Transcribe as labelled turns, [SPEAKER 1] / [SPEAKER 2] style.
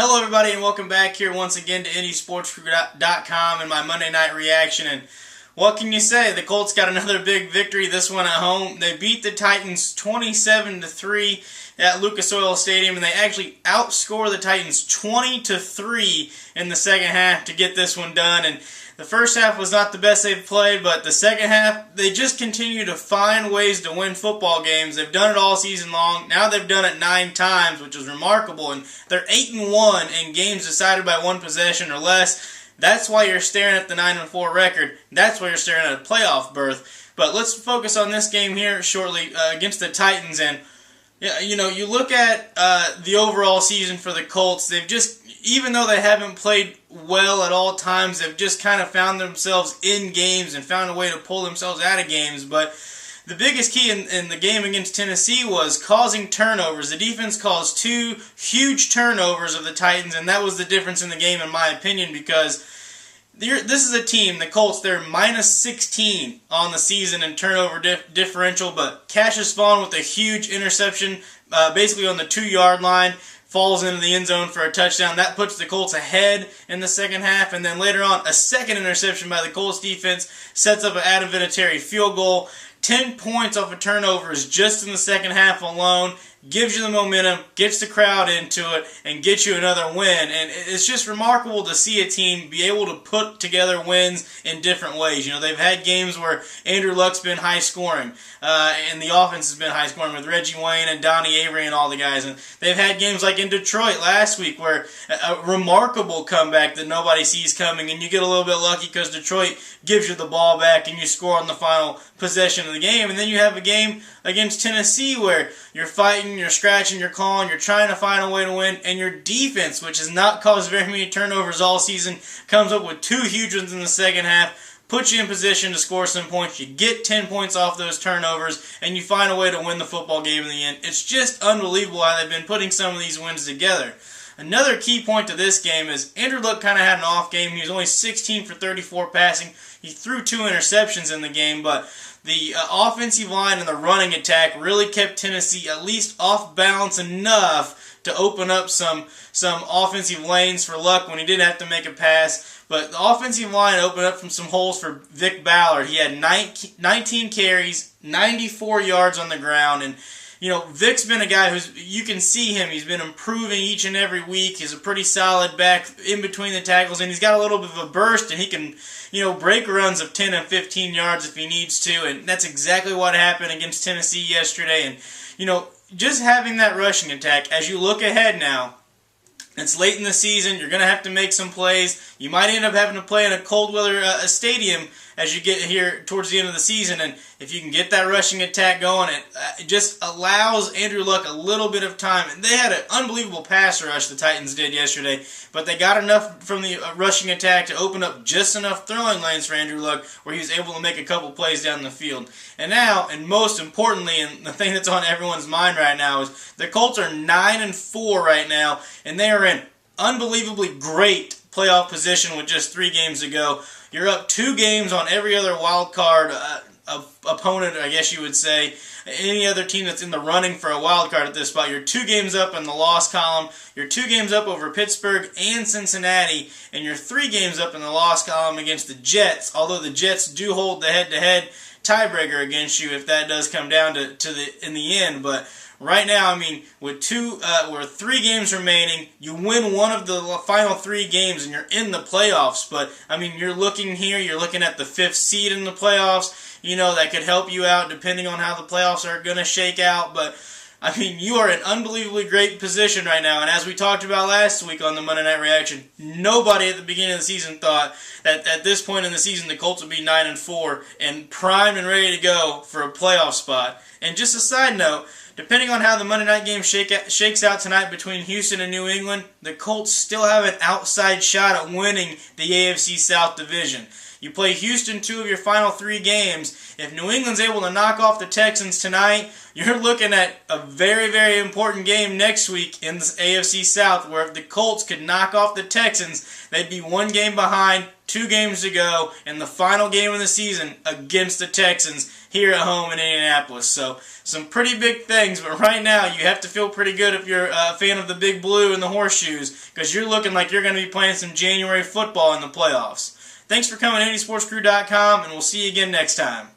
[SPEAKER 1] Hello everybody and welcome back here once again to IndySportsCrew.com and my Monday night reaction. And what can you say? The Colts got another big victory, this one at home. They beat the Titans 27-3 at Lucas Oil Stadium, and they actually outscore the Titans 20-3 in the second half to get this one done. And the first half was not the best they've played, but the second half, they just continue to find ways to win football games. They've done it all season long. Now they've done it 9 times, which is remarkable, and they're 8-1 in games decided by one possession or less. That's why you're staring at the 9-4 record. That's why you're staring at a playoff berth. But let's focus on this game here shortly against the Titans. And you look at the overall season for the Colts. They've just, even though they haven't played well at all times, they've just kind of found themselves in games and found a way to pull themselves out of games. But the biggest key in the game against Tennessee was causing turnovers. The defense caused 2 huge turnovers of the Titans, and that was the difference in the game, in my opinion, because this is a team, the Colts, they're minus 16 on the season in turnover differential, but Cassius Vaughn with a huge interception, basically on the 2-yard line, falls into the end zone for a touchdown. That puts the Colts ahead in the second half, and then later on, a second interception by the Colts defense sets up an Adam Vinatieri field goal. 10 points off of turnovers just in the second half alone gives you the momentum, gets the crowd into it, and gets you another win. And it's just remarkable to see a team be able to put together wins in different ways. You know, they've had games where Andrew Luck's been high scoring, and the offense has been high scoring with Reggie Wayne and Donnie Avery and all the guys. And they've had games like in Detroit last week where a remarkable comeback that nobody sees coming, and you get a little bit lucky because Detroit gives you the ball back and you score on the final possession of the game. And then you have a game against Tennessee where you're fighting, you're scratching, you're clawing, you're trying to find a way to win, and your defense, which has not caused very many turnovers all season, comes up with 2 huge ones in the second half, puts you in position to score some points. You get 10 points off those turnovers, and you find a way to win the football game in the end. It's just unbelievable how they've been putting some of these wins together. Another key point to this game is Andrew Luck kind of had an off game. He was only 16 for 34 passing. He threw 2 interceptions in the game, but the offensive line and the running attack really kept Tennessee at least off balance enough to open up some offensive lanes for Luck when he didn't have to make a pass. But the offensive line opened up from some holes for Vic Ballard. He had 19 carries, 94 yards on the ground, and you know, Vic's been a guy who's, you can see him, he's been improving each and every week. He's a pretty solid back in between the tackles, and he's got a little bit of a burst, and he can, break runs of 10 and 15 yards if he needs to, and that's exactly what happened against Tennessee yesterday. And, just having that rushing attack, as you look ahead now, it's late in the season, you're going to have to make some plays. You might end up having to play in a cold weather stadium as you get here towards the end of the season, and if you can get that rushing attack going, it just allows Andrew Luck a little bit of time. And they had an unbelievable pass rush, the Titans did yesterday, but they got enough from the rushing attack to open up just enough throwing lanes for Andrew Luck where he was able to make a couple plays down the field. And now, and most importantly, and the thing that's on everyone's mind right now, is the Colts are 9-4 right now, and they are in unbelievably great playoff position with just 3 games to go. You're up 2 games on every other wild card opponent, I guess you would say. Any other team that's in the running for a wild card at this spot. You're 2 games up in the loss column. You're 2 games up over Pittsburgh and Cincinnati, and you're 3 games up in the loss column against the Jets, although the Jets do hold the head-to-head tiebreaker against you if that does come down in the end. But right now, I mean, with 3 games remaining, you win one of the final 3 games and you're in the playoffs. But, I mean, you're looking at the 5th seed in the playoffs. That could help you out depending on how the playoffs are going to shake out. But, I mean, you are in unbelievably great position right now. And as we talked about last week on the Monday Night Reaction, nobody at the beginning of the season thought that at this point in the season the Colts would be 9-4 and primed and ready to go for a playoff spot. And just a side note, depending on how the Monday night game shakes out tonight between Houston and New England, the Colts still have an outside shot at winning the AFC South Division. You play Houston 2 of your final 3 games. If New England's able to knock off the Texans tonight, you're looking at a very, very important game next week in the AFC South, where if the Colts could knock off the Texans, they'd be 1 game behind, 2 games to go, in the final game of the season against the Texans here at home in Indianapolis. So some pretty big things, but right now you have to feel pretty good if you're a fan of the Big Blue and the Horseshoes, because you're looking like you're going to be playing some January football in the playoffs. Thanks for coming to IndySportsCrew.com, and we'll see you again next time.